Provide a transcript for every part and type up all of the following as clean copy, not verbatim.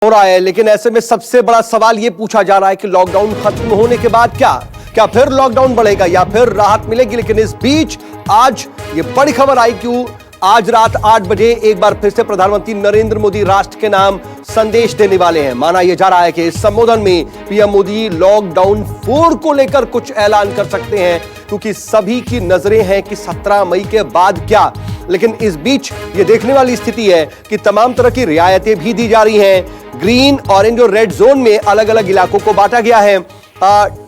हो रहा है, लेकिन ऐसे में सबसे बड़ा सवाल यह पूछा जा रहा है कि लॉकडाउन खत्म होने के बाद क्या फिर लॉकडाउन बढ़ेगा या फिर राहत मिलेगी। लेकिन इस बीच आज ये बड़ी खबर आई कि आज रात 8 बजे एक बार फिर से प्रधानमंत्री नरेंद्र मोदी राष्ट्र के नाम संदेश देने वाले हैं। माना यह जा रहा है कि इस संबोधन में पीएम मोदी लॉकडाउन 4 को लेकर कुछ ऐलान कर सकते हैं, क्योंकि सभी की नजरें हैं कि 17 मई के बाद क्या। लेकिन इस बीच ये देखने वाली स्थिति है कि तमाम तरह की रियायतें भी दी जा रही हैं। ग्रीन, ऑरेंज और रेड जोन में अलग अलग इलाकों को बांटा गया है।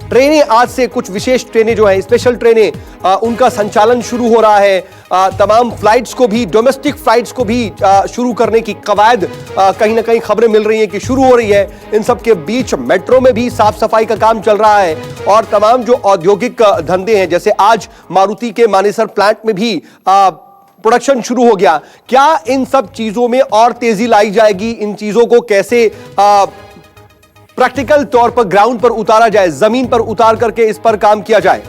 ट्रेनें आज से कुछ विशेष ट्रेनें जो हैं, स्पेशल ट्रेनें, उनका संचालन शुरू हो रहा है। तमाम फ्लाइट्स को भी, डोमेस्टिक फ्लाइट्स को भी शुरू करने की कवायद कहीं ना कहीं खबरें मिल रही हैं कि शुरू हो रही है। इन सब के बीच मेट्रो में भी साफ सफाई का काम चल रहा है और तमाम जो औद्योगिक धंधे हैं, जैसे आज मारुति के मानेसर प्लांट में भी प्रोडक्शन शुरू हो गया। क्या इन सब चीजों में और तेजी लाई जाएगी? इन चीजों को कैसे प्रैक्टिकल तौर पर ग्राउंड पर उतारा जाए, जमीन पर उतार करके इस पर काम किया जाए।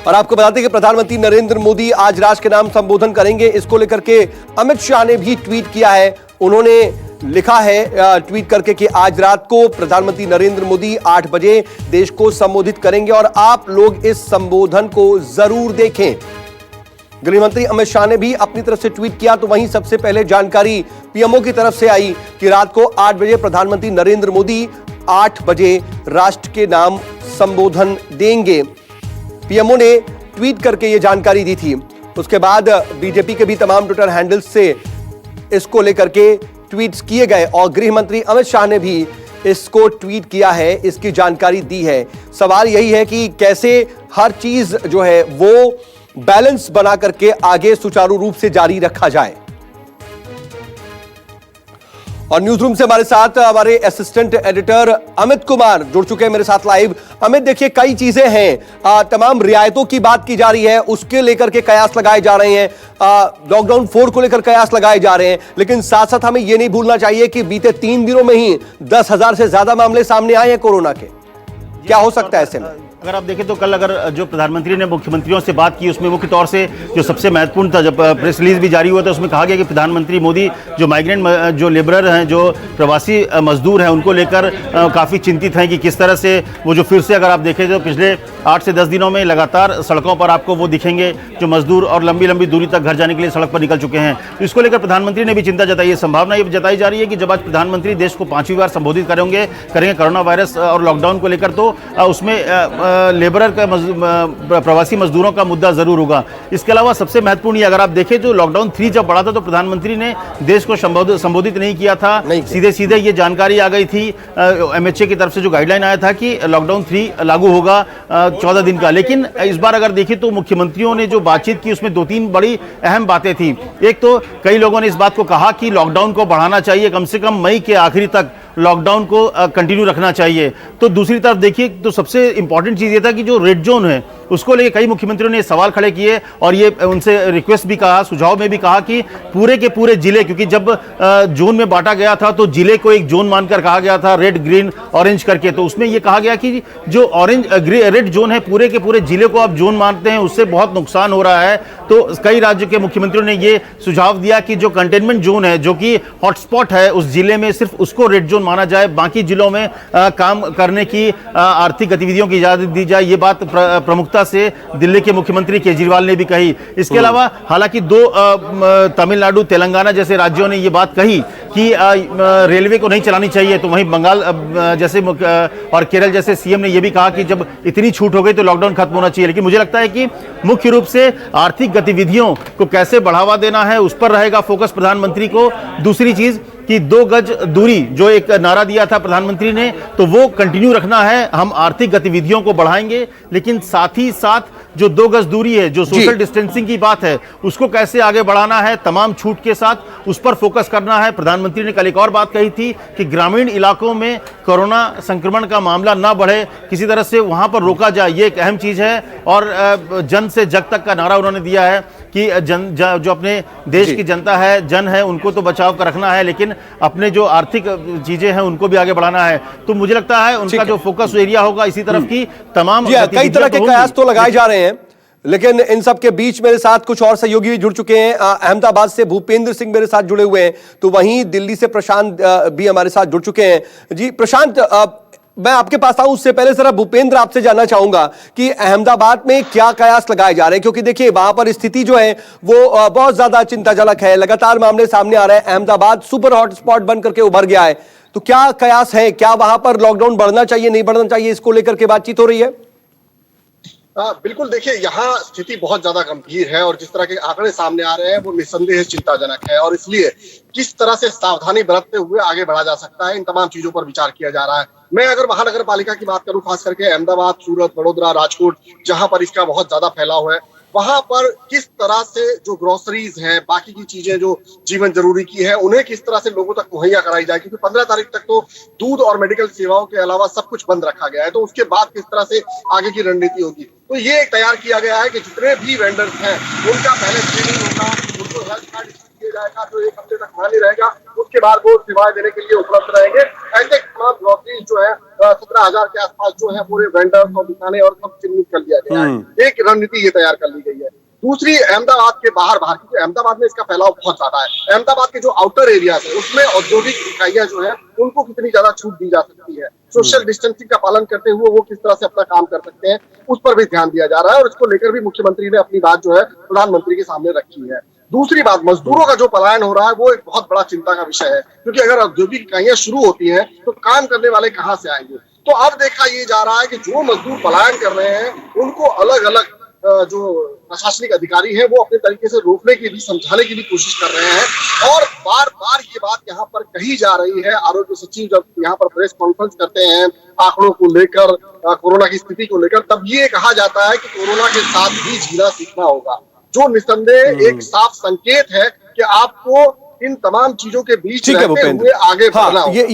और आपको बताते हैं कि प्रधानमंत्री नरेंद्र मोदी आज राष्ट्र के नाम संबोधन करेंगे। इसको लेकर के अमित शाह ने भी ट्वीट किया है। उन्होंने लिखा है ट्वीट करके कि आज रात को प्रधानमंत्री नरेंद्र मोदी 8 बजे देश को संबोधित करेंगे और आप लोग इस संबोधन को जरूर देखें। गृह मंत्री अमित शाह ने भी अपनी तरफ से ट्वीट किया, तो वहीं सबसे पहले जानकारी पीएमओ की तरफ से आई कि रात को 8 बजे प्रधानमंत्री नरेंद्र मोदी 8 बजे राष्ट्र के नाम संबोधन देंगे। पीएमओ ने ट्वीट करके यह जानकारी दी थी। उसके बाद बीजेपी के भी तमाम ट्विटर हैंडल्स से इसको लेकर के ट्वीट्स किए गए और गृह मंत्री अमित शाह ने भी इसको ट्वीट किया है, इसकी जानकारी दी है। सवाल यही है कि कैसे हर चीज जो है वो बैलेंस बना करके आगे सुचारू रूप से जारी रखा जाए। और न्यूज रूम से हमारे साथ हमारे असिस्टेंट एडिटर अमित कुमार जुड़ चुके हैं मेरे साथ लाइव। अमित, देखिए कई चीजें हैं, तमाम रियायतों की बात की जा रही है, उसके लेकर के कयास लगाए जा रहे हैं, लॉकडाउन 4 को लेकर कयास लगाए जा रहे हैं। लेकिन साथ साथ हमें यह नहीं भूलना चाहिए कि बीते 3 दिनों में ही 10,000 से ज्यादा मामले सामने आए हैं कोरोना के। क्या हो सकता है ऐसे में? अगर आप देखें तो कल अगर जो प्रधानमंत्री ने मुख्यमंत्रियों से बात की, उसमें मुख्य तौर से जो सबसे महत्वपूर्ण था, जब प्रेस रिलीज भी जारी हुआ था, उसमें कहा गया कि प्रधानमंत्री मोदी जो माइग्रेंट, जो लेबरर हैं, जो प्रवासी मजदूर हैं, उनको लेकर काफ़ी चिंतित हैं कि किस तरह से वो जो फिर से अगर आप देखें तो पिछले 8 से 10 दिनों में लगातार सड़कों पर आपको वो दिखेंगे जो मजदूर और लंबी लंबी दूरी तक घर जाने के लिए सड़क पर निकल चुके हैं। तो इसको लेकर प्रधानमंत्री ने भी चिंता जताई है। संभावना ये जताई जा रही है कि जब आज प्रधानमंत्री देश को 5वीं बार संबोधित करेंगे कोरोना वायरस और लॉकडाउन को लेकर, तो उसमें लेबरर का प्रवासी मजदूरों का मुद्दा जरूर होगा। इसके अलावा सबसे महत्वपूर्ण ये, अगर आप देखें तो लॉकडाउन 3 जब बढ़ा था तो प्रधानमंत्री ने देश को संबोधित नहीं किया था, सीधे सीधे ये जानकारी आ गई थी एमएचए की तरफ से, जो गाइडलाइन आया था कि लॉकडाउन 3 लागू होगा 14 दिन का। लेकिन इस बार अगर देखें तो मुख्यमंत्रियों ने जो बातचीत की उसमें 2-3 बड़ी अहम बातें थी। एक तो कई लोगों ने इस बात को कहा कि लॉकडाउन को बढ़ाना चाहिए, कम से कम मई के आखिरी तक लॉकडाउन को कंटिन्यू रखना चाहिए। तो दूसरी तरफ देखिए तो सबसे इंपॉर्टेंट चीज ये था कि जो रेड जोन है उसको लेकर कई मुख्यमंत्रियों ने सवाल खड़े किए और ये उनसे रिक्वेस्ट भी कहा, सुझाव में भी कहा कि पूरे के पूरे जिले, क्योंकि जब जोन में बांटा गया था तो जिले को एक जोन मानकर कहा गया था, रेड, ग्रीन, ऑरेंज करके, तो उसमें यह कहा गया कि जो रेड जोन है पूरे के पूरे जिले को आप जोन मानते हैं, उससे बहुत नुकसान हो रहा है। तो कई राज्यों के मुख्यमंत्रियों ने यह सुझाव दिया कि जो कंटेनमेंट जोन है, जो कि हॉटस्पॉट है उस जिले में, सिर्फ उसको रेड जोन माना जाए, बाकी जिलों में काम करने की, आर्थिक गतिविधियों की इजाजत दी जाए। ये बात प्रमुखता से दिल्ली के मुख्यमंत्री केजरीवाल ने भी कही। इसके अलावा हालांकि 2 तमिलनाडु, तेलंगाना जैसे राज्यों ने ये बात कही कि रेलवे को नहीं चलानी चाहिए, तो वहीं बंगाल जैसे और केरल जैसे सीएम ने यह भी कहा कि जब इतनी छूट हो गई तो लॉकडाउन खत्म होना चाहिए। लेकिन मुझे लगता है कि मुख्य रूप से आर्थिक गतिविधियों को कैसे बढ़ावा देना है उस पर रहेगा फोकस प्रधानमंत्री को। दूसरी चीज कि 2 गज दूरी जो एक नारा दिया था प्रधानमंत्री ने, तो वो कंटिन्यू रखना है। हम आर्थिक गतिविधियों को बढ़ाएंगे, लेकिन साथ ही साथ जो 2 गज दूरी है, जो सोशल डिस्टेंसिंग की बात है, उसको कैसे आगे बढ़ाना है तमाम छूट के साथ, उस पर फोकस करना है। प्रधानमंत्री ने कल एक और बात कही थी कि ग्रामीण इलाकों में कोरोना संक्रमण का मामला ना बढ़े, किसी तरह से वहां पर रोका जाए, ये एक अहम चीज है। और जन से जग तक का नारा उन्होंने दिया है कि जो अपने देश की जनता है, जन है, उनको तो बचाव कर रखना है, लेकिन अपने जो आर्थिक चीजें हैं उनको भी आगे बढ़ाना है। तो मुझे लगता है उनका जो फोकस एरिया होगा इसी तरफ की तमाम कई तरह के कयास तो लगाए जा रहे हैं। लेकिन इन सब के बीच मेरे साथ कुछ और सहयोगी भी जुड़ चुके हैं। अहमदाबाद से भूपेंद्र सिंह मेरे साथ जुड़े हुए हैं, तो वहीं दिल्ली से प्रशांत भी हमारे साथ जुड़ चुके हैं। जी प्रशांत, मैं आपके पास आऊं उससे पहले जरा भूपेंद्र आपसे जानना चाहूंगा कि अहमदाबाद में क्या कयास लगाए जा रहे हैं, क्योंकि देखिए वहां पर स्थिति जो है वो बहुत ज्यादा चिंताजनक है। लगातार मामले सामने आ रहे हैं, अहमदाबाद सुपर हॉटस्पॉट बन करके उभर गया है। तो क्या कयास है, क्या वहां पर लॉकडाउन बढ़ना चाहिए, नहीं बढ़ना चाहिए, इसको लेकर के बातचीत हो रही है? बिल्कुल, देखिए यहाँ स्थिति बहुत ज्यादा गंभीर है और जिस तरह के आंकड़े सामने आ रहे हैं वो निस्संदेह चिंताजनक है, और इसलिए किस तरह से सावधानी बरतते हुए आगे बढ़ा जा सकता है, इन तमाम चीजों पर विचार किया जा रहा है। मैं अगर महानगर पालिका की बात करूं, खास करके अहमदाबाद, सूरत, वडोदरा, राजकोट, जहां पर इसका बहुत ज्यादा फैलाव है, वहां पर किस तरह से जो ग्रोसरीज हैं, बाकी की चीजें जो जीवन जरूरी की है, उन्हें किस तरह से लोगों तक मुहैया कराई जाए, क्योंकि 15 तारीख तक तो दूध और मेडिकल सेवाओं के अलावा सब कुछ बंद रखा गया है। तो उसके बाद किस तरह से आगे की रणनीति होगी, तो ये तैयार किया गया है कि जितने भी वेंडर्स हैं उनका पहले स्क्रीनिंग होगा, उनको हेल्थ कार्ड दिया जाएगा जो 1 हफ्ते तक खाली रहेगा, उसके बाद वो सेवाएं देने के लिए उपलब्ध रहेंगे। ऐसे तमाम ग्रोसरीज जो है 17,000 के आसपास जो है पूरे वेंडर्स और दुकानें और सब चिन्हित कर लिया गया है। एक रणनीति ये तैयार कर ली गई है। दूसरी, अहमदाबाद के बाहर क्योंकि अहमदाबाद में इसका फैलाव बहुत ज्यादा है, अहमदाबाद के जो आउटर एरियाज है उसमें औद्योगिक इकाइयां जो है उनको कितनी ज्यादा छूट दी जा सकती है, सोशल डिस्टेंसिंग का पालन करते हुए वो किस तरह से अपना काम कर सकते हैं, उस पर भी ध्यान दिया जा रहा है। और इसको लेकर भी मुख्यमंत्री ने अपनी बात जो है प्रधानमंत्री के सामने रखी है। दूसरी बात, मजदूरों का जो पलायन हो रहा है वो एक बहुत बड़ा चिंता का विषय है, क्योंकि अगर औद्योगिक इकाइयां शुरू होती हैं तो काम करने वाले कहां से आएंगे। तो अब देखा ये जा रहा है कि जो मजदूर पलायन कर रहे हैं उनको अलग अलग जो प्रशासनिक अधिकारी हैं वो अपने तरीके से रोकने की भी, समझाने की भी कोशिश कर रहे हैं। और बार बार ये बात यहाँ पर कही जा रही है, आरोग्य सचिव जब यहाँ पर प्रेस कॉन्फ्रेंस करते हैं आंकड़ों को लेकर, कोरोना की स्थिति को लेकर, तब ये कहा जाता है कि कोरोना के साथ भी जीना सीखना होगा, जो निस्संदेह एक साफ संकेत है कि आपको इन तमाम चीजों के बीच रहते हुए आगे बढ़ना होगा।